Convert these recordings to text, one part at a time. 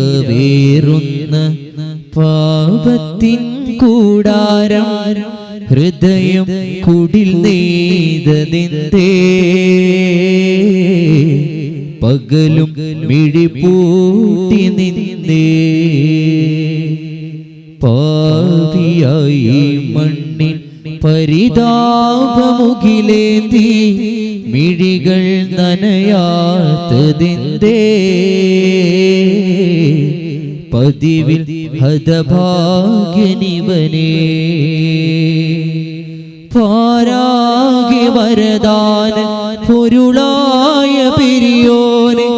പാതിരവേറുന്ന പാപത്തിൻ കൂടാരം ഹൃദയം കുടിൽ നെയ്തതെന്തേ പകലും മിഴിപൂട്ടി നിന്നേ പാപിയായി മണ്ണിൽ പരിതാപമുകിലേന്തി മിഴികൾ നനയാത്തതെന്തേ പതിവിൽ ഹതഭാഗ്യനിവനേ പാരാകെ വരദാന പൊരുളായ പെരിയോനെ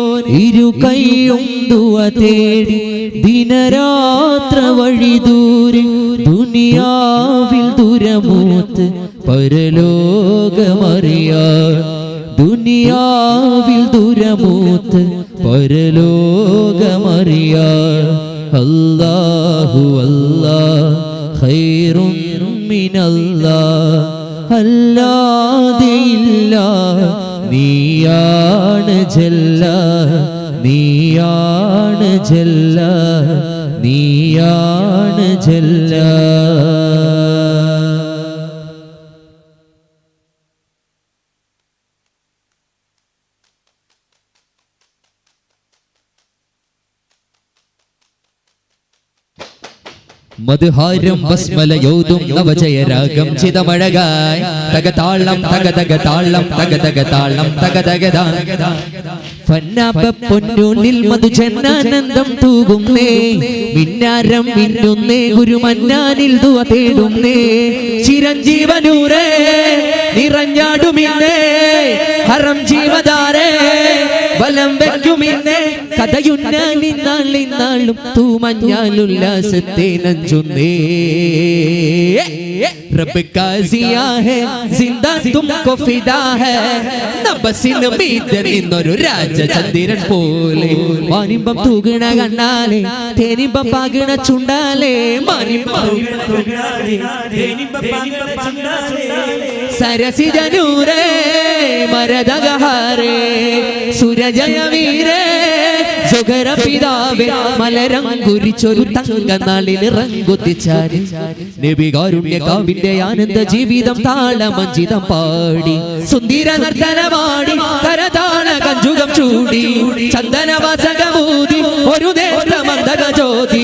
ഇരു കൈയും ദുആ തേടി ദിനരാത്ര വഴി ദൂരെ ദുനിയാവിൽ ദുരമൂത്ത് പരലോകമറിയാൻ ദുനിയാവിൽ ദുരമൂത്ത് പരലോകമറിയാൻ അല്ലാഹു അല്ലാഹ് ഖൈറുൻ മിനല്ലാഹ് അല്ലാതെയില്ല നീയാണ് ജല്ല നീയാണ് ജല്ല നീയാണ് ജല്ല മധുഹാരം ബസ്മലയോതും നവജയരാഗം ചിതമഴകായി തകതാളം തകതകതാളം തകതകതാളം തകതകതാ പൊന്നൂലിൽ മധുജന്നാനന്ദം തൂകുന്നേ മിന്നാരം മിന്നുന്നേ ഗുരുമന്നാനിൽ ദുആ തേടുന്നേ ചിരഞ്ജീവനൂരേ നിറഞ്ഞാടുമിന്നേ ഹറം ജീവധാരേ വലം വെക്കുമിന്നേ കഥയുന്നാളിന്നാളും തൂമഞ്ഞാലുല്ലാസത്തെ നഞ്ചുന്നേ रब का जिया है जिंदा तुमको फिदा है നബസിന് മീതെ നിന്നൊരു രാജചന്ദ്രൻ പോലെ മാനിമ്പം തൂകണ കണ്ണാലെ തേനിമ്പം പാകണ ചുണ്ടാലെ സരസിജനൂരേ മരദഗഹാരേ സുരജയ വീരേ സുഗര പിതാവേ മലരം കുരിച്ചൊരു തങ്ക നാളിൽ റങ്കുത്തിച്ചാരി നബികാരുണ്യ കാവിന്റെ ആനന്ദ ജീവിതം താളമഞ്ചിതം പാടി സുന്ദര നർത്തനമാടി കരതാള കഞ്ചുകം ചൂടി ചന്ദനവാസകമൂതി ഒരു നേത്ര മന്ദക ജ്യോതി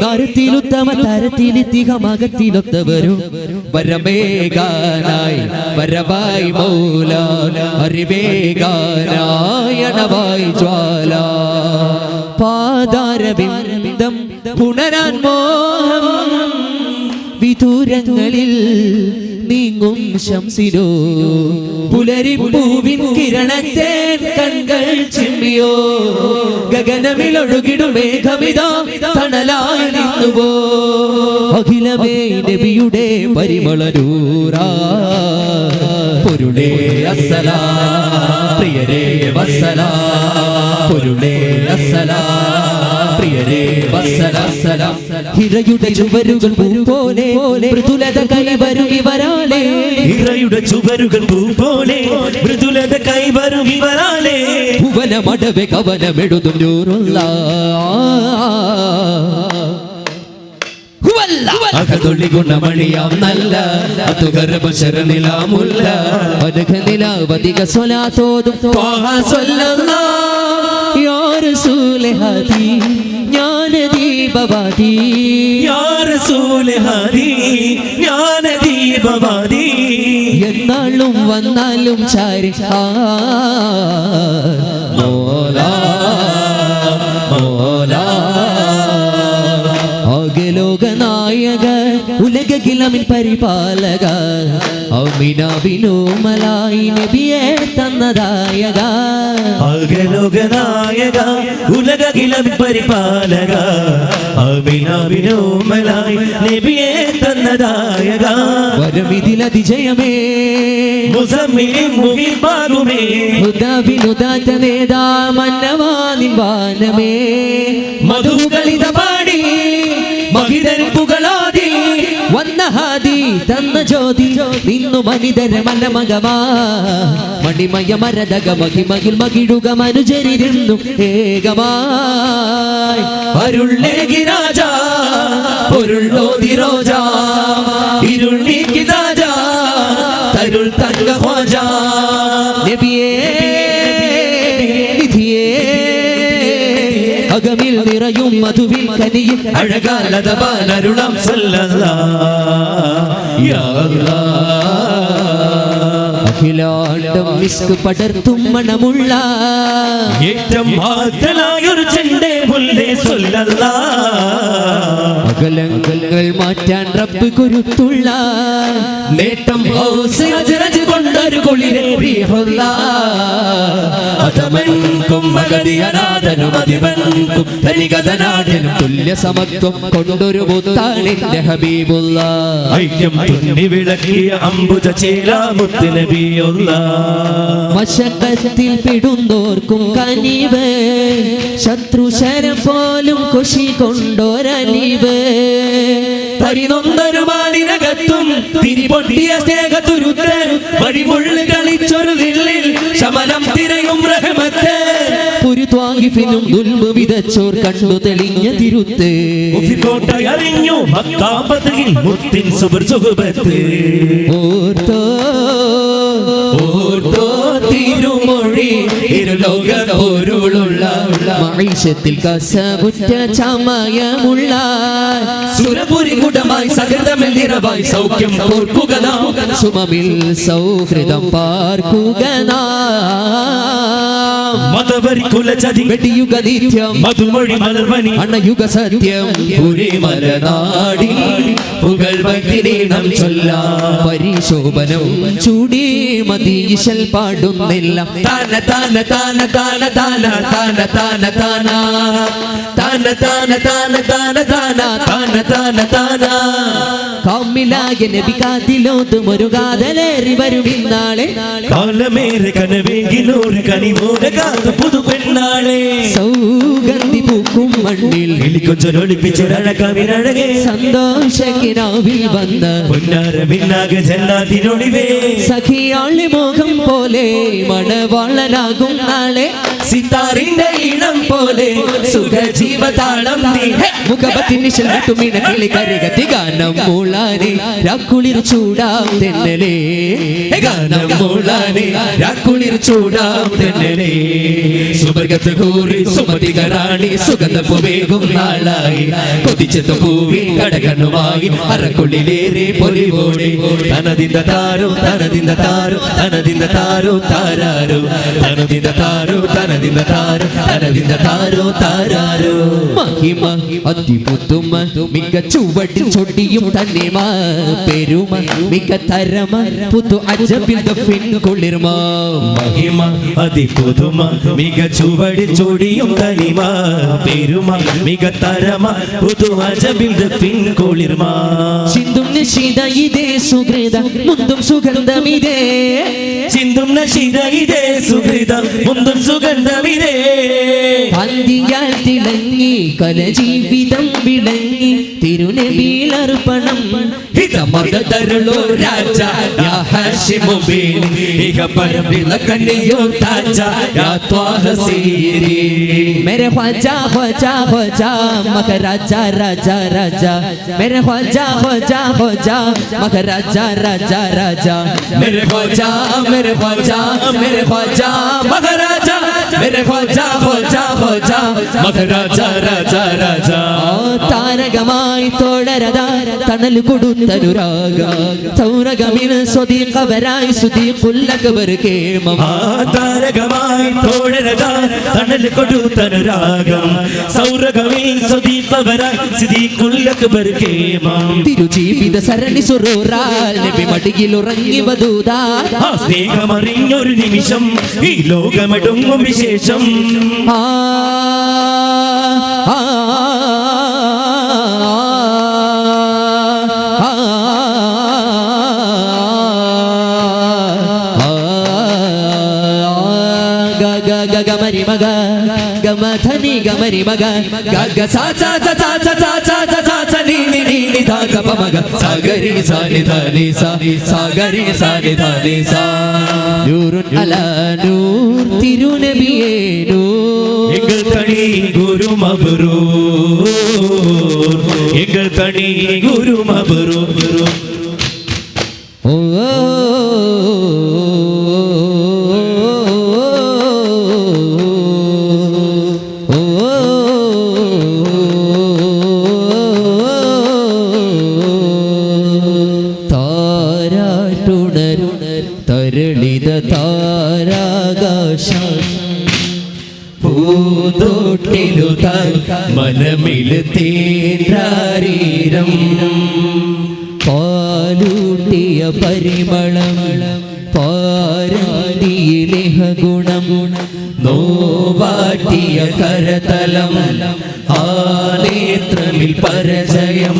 നരത്തിലുത്തമ തരത്തിലിത്തികമകത്തിലൊത്തവരും വരമേകാനായി വരവായി മൗല അറിവേകാനായണവായി ജ്വാല പാദാരബിന്ദം പുണരാൻ മോഹം വിദൂരങ്ങളിൽ നീങ്ങും ശംസിലോ പുലരിപ്പൂവിൻ കിരണത്തെ കൺകൾ ചിമ്മിയോ ഗഗനമിലൊഴുകിടും മേഘമിതാ തണലായി നിന്നുവോ അഖിലമേ നബിയുടെ പരിമളരൂറാ പൊരുളേ അസ്സലാം പ്രിയരേ വസ്സലാം പൊരുളേ അസ്സലാം പ്രിയരേ വസ്സലാം ഹിരയുടെ ചുവരുകൾ പോലെ മൃദുലത കൈവരും ഇവരാലേ ഹിരയുടെ ചുവരുകൾ പോലെ മൃദുലത കൈവരും ഇവരാലേ ഭുവനമടവെ കവനമെഴുതും നൂറുള്ള അകതൊള്ളി ഗുണമണിയാം നല്ല അതുഗർഭശരനിലാമുല്ല അനഘനിലാവധിക സ്വലാത്തോതും യാ റസൂലേ ഹദീ ജ്ഞാനദീപവാദി യാ റസൂലേ ഹദീ ജ്ഞാനദീപവാദി എന്നാളും വന്നാലും ചാരി മോലാ മോലാ ലോകനായക ഉലകിലമിൻ പരിപാലക അമിനാബിനോമലായി നബിയെ തന്നദായക ലോകനായക ഉലകിലമിൻ പരിപാലക അമിനാബിനോമലായി നബിയെ തന്നദായക വരമിതിലതിജയമേ മുസമ്മിലിൻ മുഹിബാകുമേ ഹുദാവിനുദാത നേദാ മന്നവാനിൻ വാനമേ മധുകളിത പാടി മഹിതൻ പുകളാതി വന്ന ഹാദി തന്ന ജ്യോതി നിന്നു മനിതര മനമകമാ മണിമയ മരതക മഹിമകിൽ മകിടുക മനുജരിരുന്നു ഏകമായി അരുളേകി രാജാ പൊരുളോതി റോജാ ഇരുൾ നീക്കി രാജാ തരുൾ തങ്ക ഖ്വാജാ നബിയേ നിധിയേ അകമിൽ നിറയും മധുവിൽ കനിയിൽ അഴകാലതപാലരുളം സല്ലല്ലാഹ് യാ അല്ലാഹ് അഖിലാണ്ടം മിസ്ക് പടർത്തും മണമുള്ള ഏറ്റവും ആദ്യനായൊരു ചെണ്ടേ മുല്ലേ സല്ലല്ലാഹ് അകലങ്ങൾ മാറ്റാൻ റബ്ബ് കുരുത്തുള്ള നേട്ടം ഹൗസ് അജ്റജ് കൊണ്ടൊരു കുളിരെ റീഹുല്ലാഹ് അതമൻകും മഗദി അനാദനും അതിവൻകും തനികതനാടനും തുല്യ സമത്വം കൊണ്ടൊരു മുത്താണെന്റെ ഹബീബുള്ള ഐക്യം തുന്നി വിളക്കിയ അംബുജ ചേലാമുത്ത് നബിയുള്ളാഹ് മശക്കത്തിൽ പിടുന്നോർക്കും കനിവ് ശത്രുശരം പോലും കുശി കൊണ്ടോരലിവ് പരിനൊന്നൊരു മാലിനകത്തും തിരിപൊട്ടിയ സ്നേഹത്തുരുത്ത് വഴിമുള്ളു കളിച്ചൊരു നില്ലിൽ ശമനം തിരയും റഹ്മത്ത് പുരുത്വാങ്ങിഫിനും ദുൽമ് വിതച്ചോർ കണ്ടു തെളിഞ്ഞ തിരുത്ത് അറിഞ്ഞു മക്കാപത്തിൽ മുത്തിൻ സുബർ സുഹബത്ത് ഓർത്തോ ഓർത്തോ തിരുമൊഴി ഇരുലോക പോരുള്ള മൈശത്തിൽ കസവുറ്റ ചമയമുള്ള സുരപുരി കുടമായി സകൃതമിൽ നിറവായി സൗഖ്യം ഓർക്കുക സുമമിൽ സൗഹൃദം പാർക്കുക മതവരി കുലചതി വെടിയുക നിത്യം മധുമൊഴി മലർവനി അണയുക സത്യം പുരി മലനാടി പുകൾ ഭക്തിനീണം ചൊല്ലാം പരിശോഭനം ചൂടി മതീശൽ പാടുന്നില്ല താന താന താന താന താന താന താന താന താന താന താന താന താന താന താന താന കാമിലായ നബി കാതിലോതും ഒരു കാതലേറി വരും ഇന്നാളെ കാലമേറെ കനവേകിനൂറ് കനിവോടെ കാത്തു പുതു പെണ്ണാളെ സൗഗന്ധി പൂക്കും മണ്ണിൽ എലിക്കൊച്ചൊരൊളിപ്പിച്ചൊരഴകവിനഴകെ സന്തോഷക്കിനാവിൽ വന്ന് പൊന്നാര പിന്നാകെ ജന്നാതിനൊളിവേ സഖിയാളി മോഹം പോലെ മണവാളനാകും നാളെ സിത്താറിന്റെ ഈണം പോലെ സുഖജീവതാളം നീ മുഖപത്തിനിശൽ വിട്ടുമിണ കിളി കരകത്തി ഗാനം മൂളാനെ രാക്കുളിർ ചൂടാം തെന്നലേ ഗാനം മൂളാനെ രാക്കുളിർ ചൂടാം തെന്നലേ സുബർഗത്ത് കൂറി സുമതിക റാണി സുഗന്ധപ്പുവേകും നാളായി കൊതിച്ചെത്ത പൂവി കടകണ്ണുമായി അറക്കുള്ളിലേറെ പൊലിവോടെ തനതിന്ത താരോ തനതിന്ത താരോ തനതിന്ത താരോ താരാരോ തനതിന്ത താരോ തനതിന്ത താരോ തനതിന്ത താരോ താരാരോ മഹിമ അതിപുത്തുമ മിക ചുവടി ചൊടിയും തന്നിമ പെരുമ മിക തരമ പുതു അജബിൽ ദഫിൻ കുളിർമ മഹിമ അതിപുതുമ മിക ചുവടി ചൊടിയും തനിമ പെരുമ മിക തരമ പുതു അജബിൽ ദഫിൻ കുളിർമ ചിന്തും നിശിത ഇതേ സുഹൃത മുന്തും സുഗന്ധമിതേ ചിന്തും നശിത ഇതേ സുഹൃത മുന്തും സുഗന്ധമിതേ പന്തിയാൽ തിളങ്ങി കലജീവിതം വിളങ്ങി തിരുനബിയിലർപ്പണം ഹിതമതരുളോ രാജ യാ ഹാഷിമു ബീനി ഇഹ പരമില കന്നിയോ താജ യാ ത്വാഹ സീരി मेरे ख्वाजा ख्वाजा ख्वाजा मगर राजा राजा राजा मेरे ख्वाजा ख्वाजा ख्वाजा मगर राजा राजा राजा मेरे ख्वाजा मेरे ख्वाजा मेरे ख्वाजा मगर राजा मेरे ख्वाजा ख्वाजा ख्वाजा मगर राजा राजा राजा താരകമായി തോഴരത തണൽ കൊടുത്തനുരാഗ സൗരഗമിന് സ്വദീഖവരായി സുദീഖുല്ലക്ബർ കേമം താരകമായി തോഴരത തണൽ കൊടുത്തനുരാഗം സൗരഗമിൽ സ്വദീഖവരായി സുദീഖുല്ലക്ബർ കേമം തിരുജീവിത സരണി സുറൂറാൽ നബി മടിയിൽ ഉറങ്ങി വധൂതാ സ്നേഹമറിഞ്ഞൊരു നിമിഷം ഈ ലോകമെടുങ്ങും വിശേഷം ഗ ഗ ഗ ഗ മരി മഗ ഗമ ധനി ഗമരി മഗ ഗഗ സാ സാ സാ സാ സാ സാ സാ സാ സാ നീ നീ നീ നീ ധ ഗ പ മഗ സാഗരി സാ നി ധ നി സാ സാഗരി സാ നി ധ നി സാ നൂറുൻ അലാ നൂർ തിരുനബിയേ നൂർ എങ്കൾ തണി ഗുരു മബ്രൂർ എങ്കൾ തണി ഗുരു മബ്രൂർ ഓ തരളിത താരാകാശം പൂന്തോട്ടിലു മനമില് തേരാരീരം പാലൂട്ടിയ പരിമളം പാരാതിയിലേഹ ഗുണം നോവാട്ടിയ കരതലം ആനേത്രമിൽ പരജയം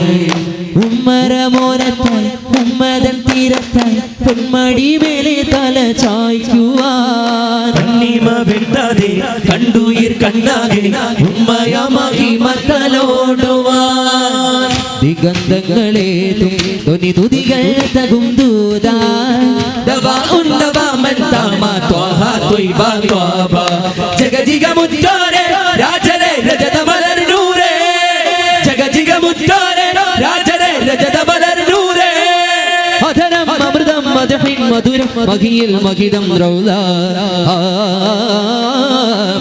ഉമ്മരമോരത്തായി ഉമ്മതൻ തീരത്തായി പൊന്മടി മേലെ തല ചായ്ക്കുവാൻ കണ്ണിമ വെട്ടാതെ കണ്ടുയിർ കണ്ണാകെ ഉമ്മയമാകി മത്തലോടുവാൻ ദിഗന്ധങ്ങളേതും ധ്വനി തുതികൾ തകും ദൂതാൻ ജഗജിഗ മുറ്റോരെ രാജരെ രജത മലർനൂരേ ജഗജിഗ മുറ്റോരെ രാജരെ രജത മലർനൂരേ അധരം അമൃതം മദഹിൻ മധുരം മഹിയിൽ മഹിതം റൗല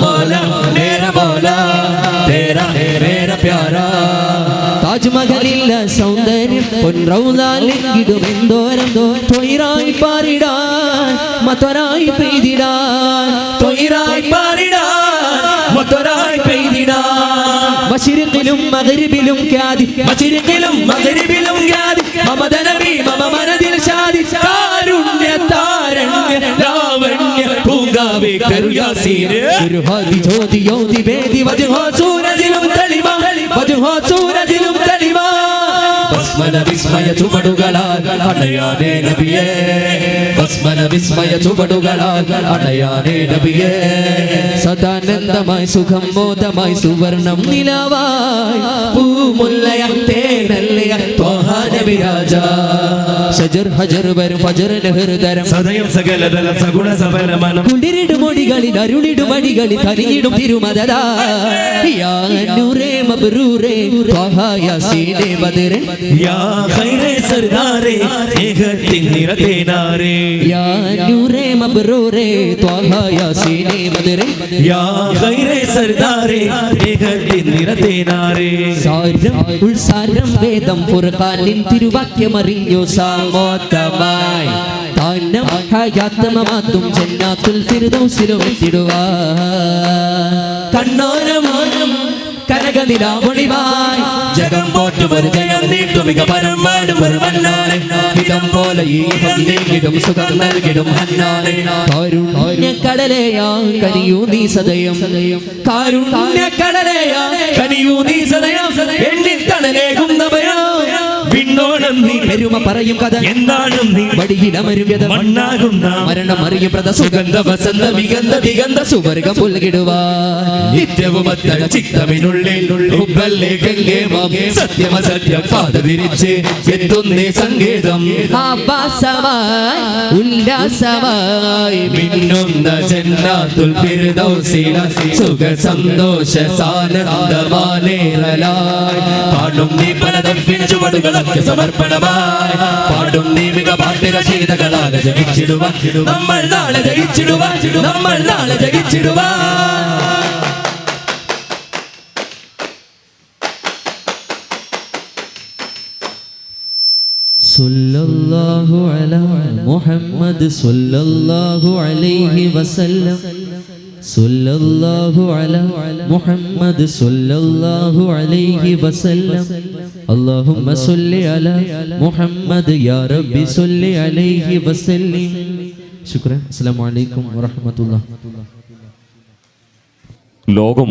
മൗല മേരാ മൗല തേരാ ഹേ മേരാ പ്യാരാ താജ്മഹലില്ല സൗന്ദര്യം പൊൻറൗലാലിടും എന്തോരം തൊയിറായി പാറിടാൻ മത്വരായി പെയ്തിടാൻ തൊയിറായി പാറിടാൻ മത്വരായി പെയ്തിടാൻ മശരിഖിലും മഗ്രിബിലും ഖ്യാതി മശരിഖിലും മഗ്രിബിലും ഖ്യാതി മമത നബി മമ മനദിൽ ഷാദി കാരുണ്യ താരണ്യ ലാവണ്യ പൂങ്കാവേ കരുയാസീനെ ഗുരുഹാദി ജ്യോതി യോതി വേദി വജ്ഹോ സൂരജിലും തെളിമ വജ്ഹോ സൂരജിലും തെളിമ ബസ്മന വിസ്മയ ചുവടുകളാൽ അടയാനേ നബിയേ ബസ്മന വിസ്മയ ചുവടുകളാൽ അടയാനേ നബിയേ സദാനന്ദമായി സുഖം മോദമായി സുവർണം നിലവായി പൂമുല്ലയം തേനല്ലയ ത്വഹ നബി രാജ ഷജർ ഹജർ വരും ഫജർ ലഹൃദരം സദയം സകലതല സഗുണ സഫലമനം കുളിരിടും മൊഴികളിൽ അരുളിടും അടികളിൽ തനിയിടും തിരുമദദാ യാ നൂറേ മബ്രൂറേ ത്വഹ യാസീനെ ബദറൻ യാ ഖൈറേ സർദാരേ ഏകത്തിൻ നിറതേനാരേ യാ നൂറേ മബ്രൂറേ ത്വഹ യാസീനെ ബദറൻ യാ ഖൈറേ സർദാരേ ഏകത്തിൻ നിറതേനാരേ സാരം ഉൾസാരം വേദം ഫുർഖാനിൻ തിരുവാക്യമറിഞ്ഞു സാമോത്തമായി താനം ഹയാത്തമമാത്തും ജന്നാത്തുൽ ഫിർദൗസിലും എത്തിടുവാൻ കണ്ണോരമോനം കനകനിലാവൊളിവായി ജഗം പോറ്റുമൊരു ജയം നീട്ടുമിക പരമാടും ഒരു മന്നാനെ ഹിതം പോലെ ഈ നീക്കിടും സുഖം നൽകിടും ഹന്നാനെ കാരുണ്യക്കടലയാ കനിയൂ നീ സദയം കാരുണ്യക്കടലയാ കനിയൂ നീ സദയം എണ്ണിൽ തണലേകും നഭയം വിണ്ണോണം നീ പെരുമ പറയും കഥ എന്താണും നീ വടിയിലമരും വ്യത മണ്ണാകുന്ന മരണം അറിയപ്രദ സുഗന്ധ വസന്ത വിഗന്ധ ദിഗന്ധ സുവർഗം പുൽകിടുവാൻ നിത്യവും അത്തര ചിത്തമിനുള്ളിൽ ഉപ്പല്ലേ ഗംഗേ മാമേ സത്യമസത്യം പാത വിരിച്ച് എത്തുന്നേ സങ്കേതം ആഭാസമായി ഉല്ലാസമായി മിന്നുന്ന ജന്നാത്തുൽ ഫിർദൗസില സുഖ സന്തോഷ സാനന്ദമാലേറലായി പാടും നീ പലതപ്പിൻ ചുവടുകളൊക്കെ സമർപ്പണമായി പാടും നീ മിക പാട്ടിരശീതകളാകെ ജയിച്ചിടുവാൻ നമ്മൾ നാളെ ജയിച്ചിടുവാൻ നമ്മൾ നാളെ ജയിച്ചിടുവാൻ സല്ലല്ലാഹു അലാ മുഹമ്മദ് സല്ലല്ലാഹു അലൈഹി വസല്ലം സല്ലല്ലാഹു അലാ മുഹമ്മദ് സല്ലല്ലാഹു അലൈഹി വസല്ലം അല്ലാഹുമ്മ സല്ലി അലാ മുഹമ്മദ് യാ റബ്ബി സല്ലി അലൈഹി വസല്ലം ശുക്രാൻ അസ്സലാമു അലൈക്കും വറഹ്മത്തുള്ളാഹി ലോകം